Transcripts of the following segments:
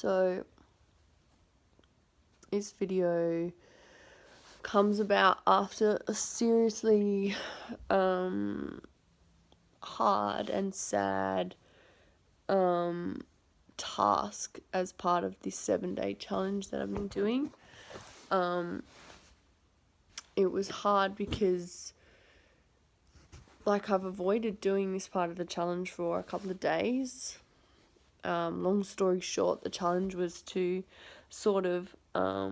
So this video comes about after a seriously hard and sad task as part of this 7-day challenge that I've been doing. It was hard because I've avoided doing this part of the challenge for a couple of days. Long story short, the challenge was to sort of, it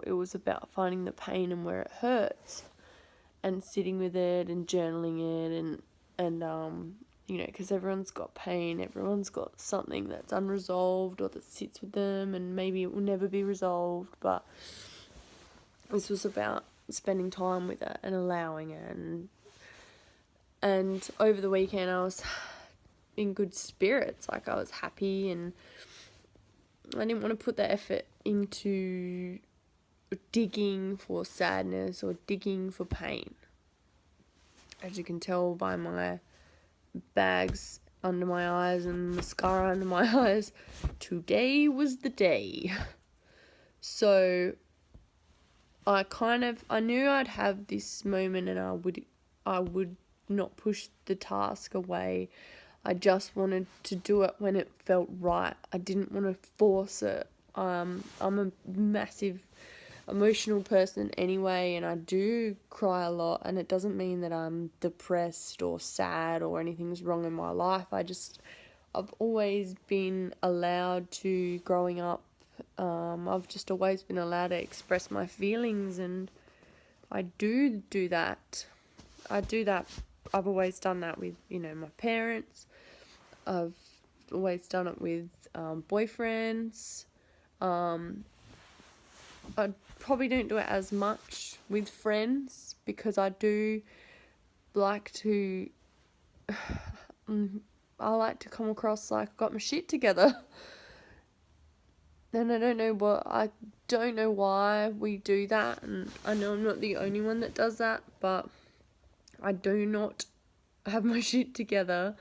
was about finding the pain and where it hurts and sitting with it and journaling it and because everyone's got pain, everyone's got something that's unresolved or that sits with them and maybe it will never be resolved, but this was about spending time with it and allowing it. And over the weekend I was in good spirits, I was happy and I didn't want to put the effort into digging for sadness or digging for pain. As you can tell by my bags under my eyes and mascara under my eyes, today was the day. So I knew I'd have this moment and I would not push the task away. I just wanted to do it when it felt right. I didn't want to force it. I'm a massive emotional person anyway, and I do cry a lot, and it doesn't mean that I'm depressed or sad or anything's wrong in my life. I've always been allowed to, growing up, I've just always been allowed to express my feelings, and I do that. I've always done that with, my parents. I've always done it with boyfriends. I probably don't do it as much with friends because I do like to I like to come across like I've got my shit together. And I don't know why we do that, and I know I'm not the only one that does that, but I do not have my shit together.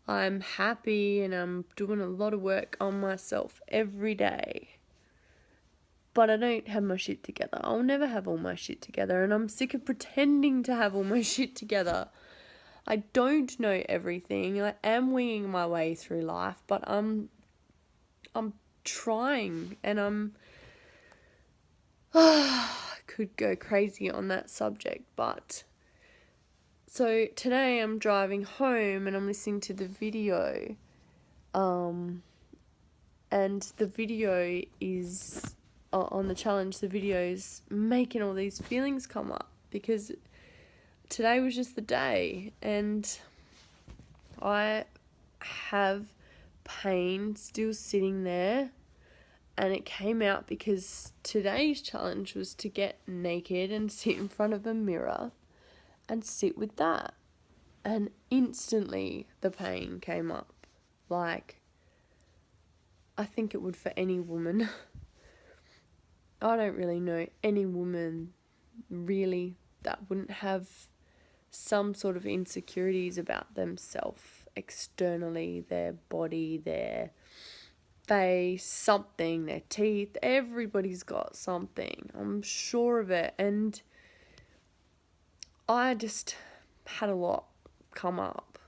I'm happy and I'm doing a lot of work on myself every day. But I don't have my shit together. I'll never have all my shit together, and I'm sick of pretending to have all my shit together. I don't know everything. I am winging my way through life, but I'm trying, and I could go crazy on that subject, but so today I'm driving home and I'm listening to the video, and the video is on the challenge. The video is making all these feelings come up because today was just the day, and I have pain still sitting there, and it came out because today's challenge was to get naked and sit in front of a mirror and sit with that, and instantly the pain came up. I think it would for any woman. I don't really know any woman really that wouldn't have some sort of insecurities about themselves externally, their body, their face, something, their teeth. Everybody's got something. I'm sure of it. And I just had a lot come up.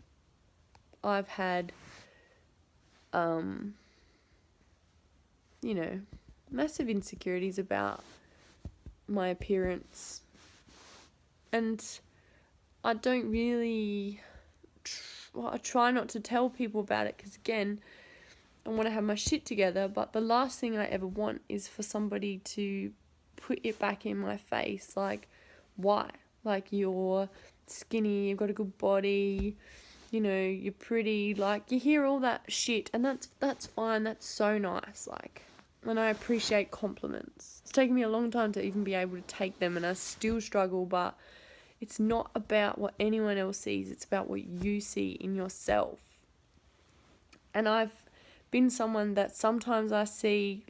I've had, massive insecurities about my appearance. And I don't really, I try not to tell people about it because, again, I want to have my shit together, but the last thing I ever want is for somebody to put it back in my face. Why? You're skinny, you've got a good body, you're pretty, you hear all that shit, and that's fine, that's so nice, and I appreciate compliments. It's taken me a long time to even be able to take them, and I still struggle, but it's not about what anyone else sees, it's about what you see in yourself. And I've been someone that sometimes I see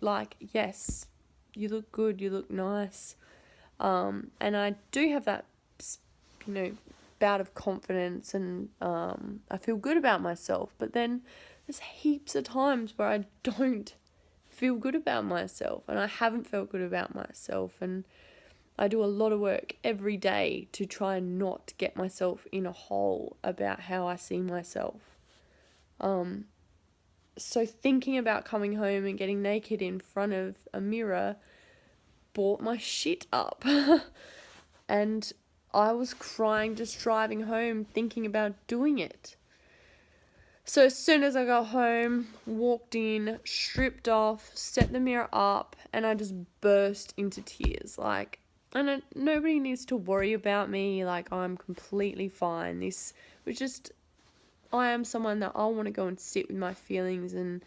yes, you look good, you look nice, and I do have that, bout of confidence, and I feel good about myself. But then there's heaps of times where I don't feel good about myself, and I haven't felt good about myself, and I do a lot of work every day to try and not get myself in a hole about how I see myself. So thinking about coming home and getting naked in front of a mirror brought my shit up. And I was crying just driving home, thinking about doing it. So as soon as I got home, walked in, stripped off, set the mirror up, and I just burst into tears. Like, and nobody needs to worry about me. Like, I'm completely fine. This was just, I am someone that I want to go and sit with my feelings, and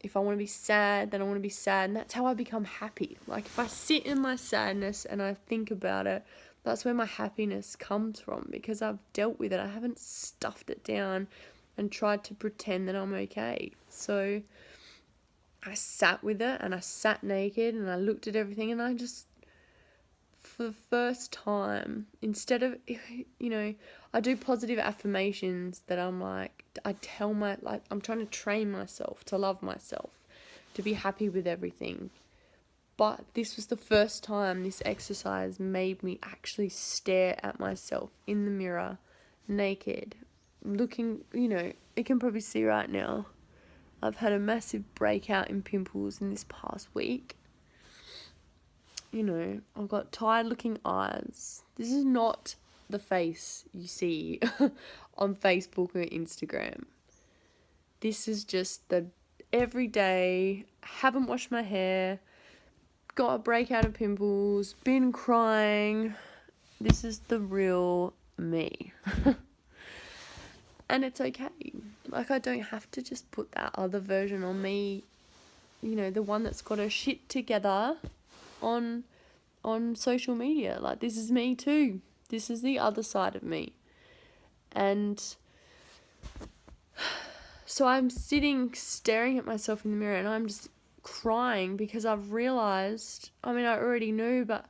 if I want to be sad, then I want to be sad, and that's how I become happy. Like, if I sit in my sadness and I think about it, that's where my happiness comes from, because I've dealt with it. I haven't stuffed it down and tried to pretend that I'm okay. So I sat with it, and I sat naked, and I looked at everything, and I just, for the first time, instead of, I do positive affirmations that I'm like, I'm trying to train myself to love myself, to be happy with everything. But this was the first time this exercise made me actually stare at myself in the mirror, naked, looking, you can probably see right now, I've had a massive breakout in pimples in this past week. I've got tired looking eyes. This is not the face you see on Facebook or Instagram. This is just the everyday, haven't washed my hair, got a breakout of pimples, been crying. This is the real me. And it's okay. Like, I don't have to just put that other version on me, the one that's got her shit together on social media. Like, this is me too. This is the other side of me. And so I'm sitting staring at myself in the mirror, and I'm just crying because I've realized, I already knew, but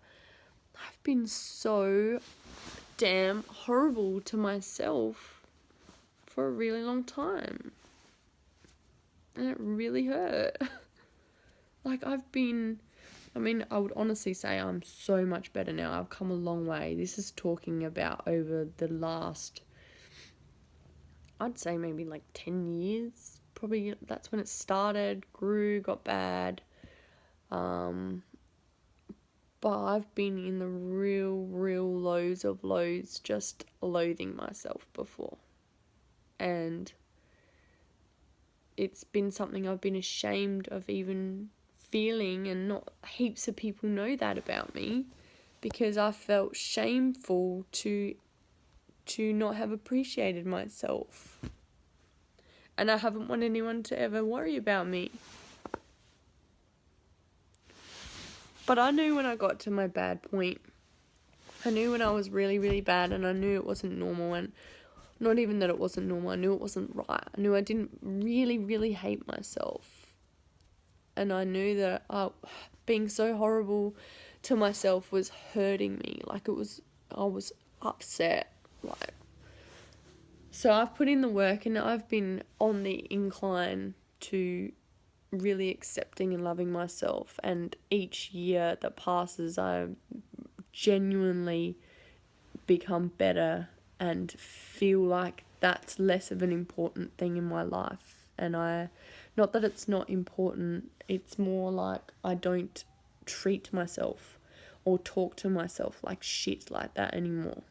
I've been so damn horrible to myself for a really long time. And it really hurt. Like, I would honestly say I'm so much better now. I've come a long way. This is talking about over the last, I'd say maybe like 10 years. Probably that's when it started, grew, got bad. But I've been in the real lows of lows, just loathing myself before. And it's been something I've been ashamed of even feeling, and not heaps of people know that about me, because I felt shameful to not have appreciated myself. And I haven't wanted anyone to ever worry about me. But I knew when I got to my bad point. I knew when I was really, really bad, and I knew it wasn't normal, and not even that it wasn't normal, I knew it wasn't right. I knew I didn't really, really hate myself. And I knew that being so horrible to myself was hurting me. Like, I was upset. Like, so I've put in the work, and I've been on the incline to really accepting and loving myself. And each year that passes, I genuinely become better and feel like that's less of an important thing in my life. And not that it's not important, it's more like I don't treat myself or talk to myself like shit like that anymore.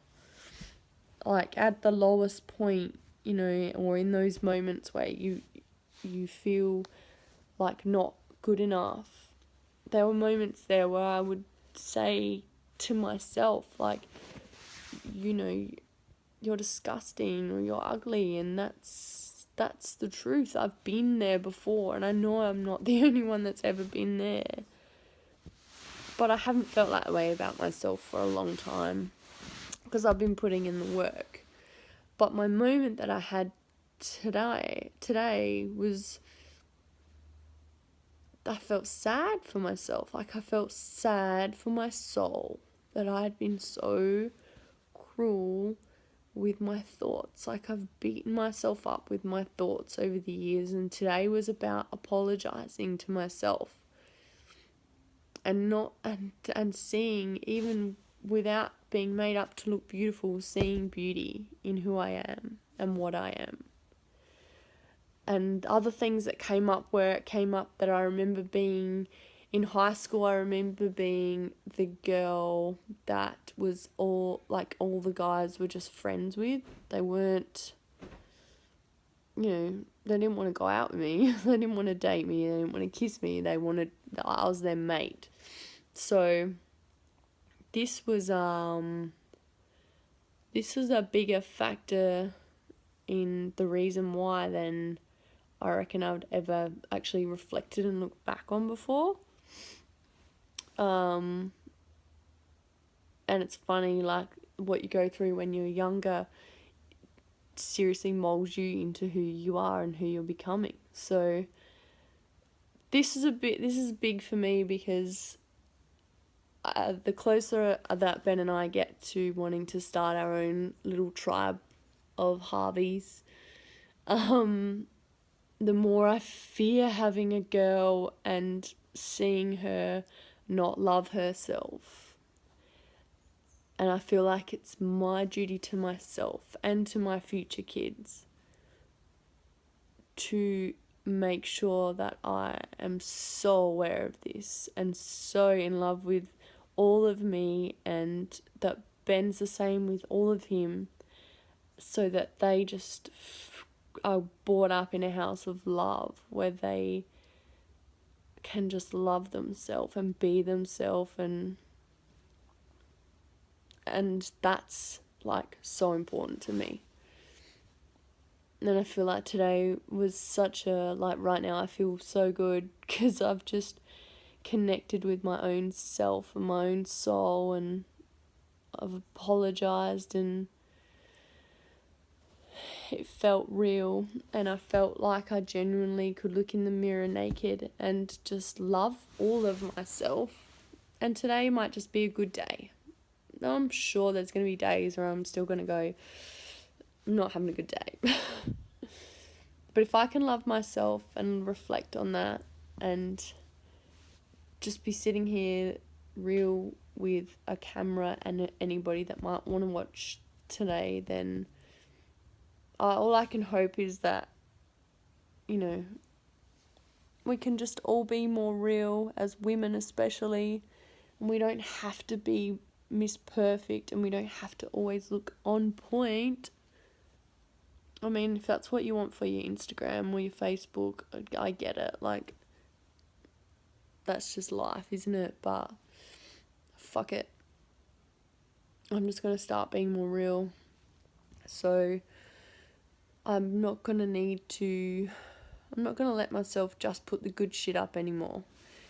Like, at the lowest point, or in those moments where you feel like not good enough, there were moments there where I would say to myself, like, you're disgusting, or you're ugly, and that's the truth. I've been there before, and I know I'm not the only one that's ever been there. But I haven't felt that way about myself for a long time, because I've been putting in the work. But my moment that I had today was, I felt sad for myself. Like, I felt sad for my soul that I had been so cruel with my thoughts. Like, I've beaten myself up with my thoughts over the years, and today was about apologizing to myself and not and seeing, even without being made up to look beautiful, seeing beauty in who I am and what I am. And other things that came up, where it came up that I remember being in high school, I remember being the girl that was all the guys were just friends with. They weren't, they didn't want to go out with me. They didn't want to date me. They didn't want to kiss me. I was their mate. So this was a bigger factor in the reason why than I reckon I've ever actually reflected and looked back on before. And it's funny, like, what you go through when you're younger seriously molds you into who you are and who you're becoming. So this is big for me, because the closer that Ben and I get to wanting to start our own little tribe of Harveys, the more I fear having a girl and seeing her not love herself. And I feel like it's my duty to myself and to my future kids to make sure that I am so aware of this and so in love with all of me, and that Ben's the same with all of him, so that they just are brought up in a house of love where they can just love themselves and be themselves, and that's like so important to me. And I feel like today was such a, like, right now I feel so good because I've just connected with my own self and my own soul, and I've apologized, and it felt real, and I felt like I genuinely could look in the mirror naked and just love all of myself. And today might just be a good day. I'm sure there's going to be days where I'm still going to go, I'm not having a good day. But if I can love myself and reflect on that and just be sitting here real with a camera and anybody that might want to watch today, then all I can hope is that, we can just all be more real as women especially, and we don't have to be Miss Perfect, and we don't have to always look on point. I mean, if that's what you want for your Instagram or your Facebook, I get it. Like, that's just life, isn't it? But fuck it. I'm just going to start being more real. So I'm not going to let myself just put the good shit up anymore.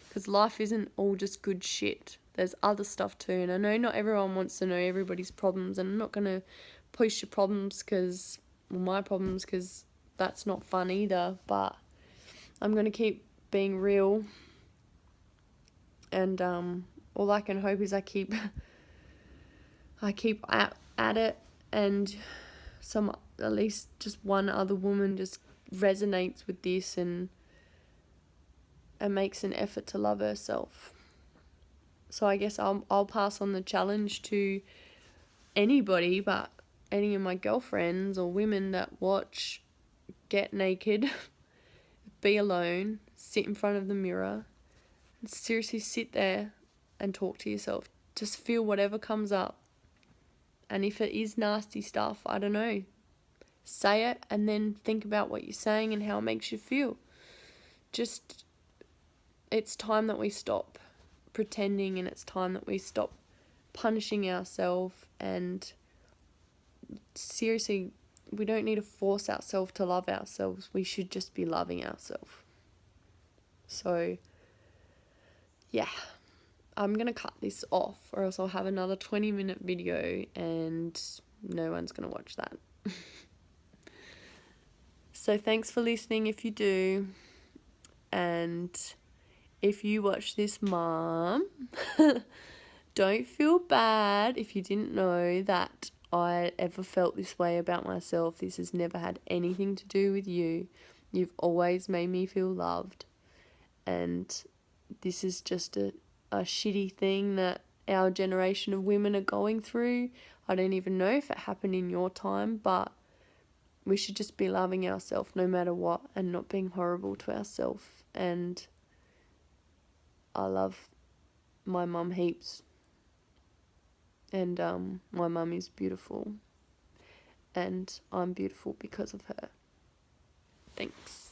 Because life isn't all just good shit. There's other stuff too. And I know not everyone wants to know everybody's problems. And I'm not going to push your problems my problems, because that's not fun either. But I'm going to keep being real. And all I can hope is I keep at it, and at least just one other woman just resonates with this and makes an effort to love herself. So I guess I'll pass on the challenge to anybody, but any of my girlfriends or women that watch, get naked, be alone, sit in front of the mirror, and seriously sit there and talk to yourself. Just feel whatever comes up. And if it is nasty stuff, I don't know, say it and then think about what you're saying and how it makes you feel. It's time that we stop pretending, and it's time that we stop punishing ourselves, and seriously, we don't need to force ourselves to love ourselves. We should just be loving ourselves. So, yeah, I'm going to cut this off, or else I'll have another 20-minute video and no one's going to watch that. So thanks for listening if you do. And if you watch this, Mom, don't feel bad if you didn't know that I ever felt this way about myself. This has never had anything to do with you. You've always made me feel loved. And this is just a shitty thing that our generation of women are going through. I don't even know if it happened in your time, but we should just be loving ourselves no matter what and not being horrible to ourselves. And I love my mum heaps. And my mum is beautiful. And I'm beautiful because of her. Thanks.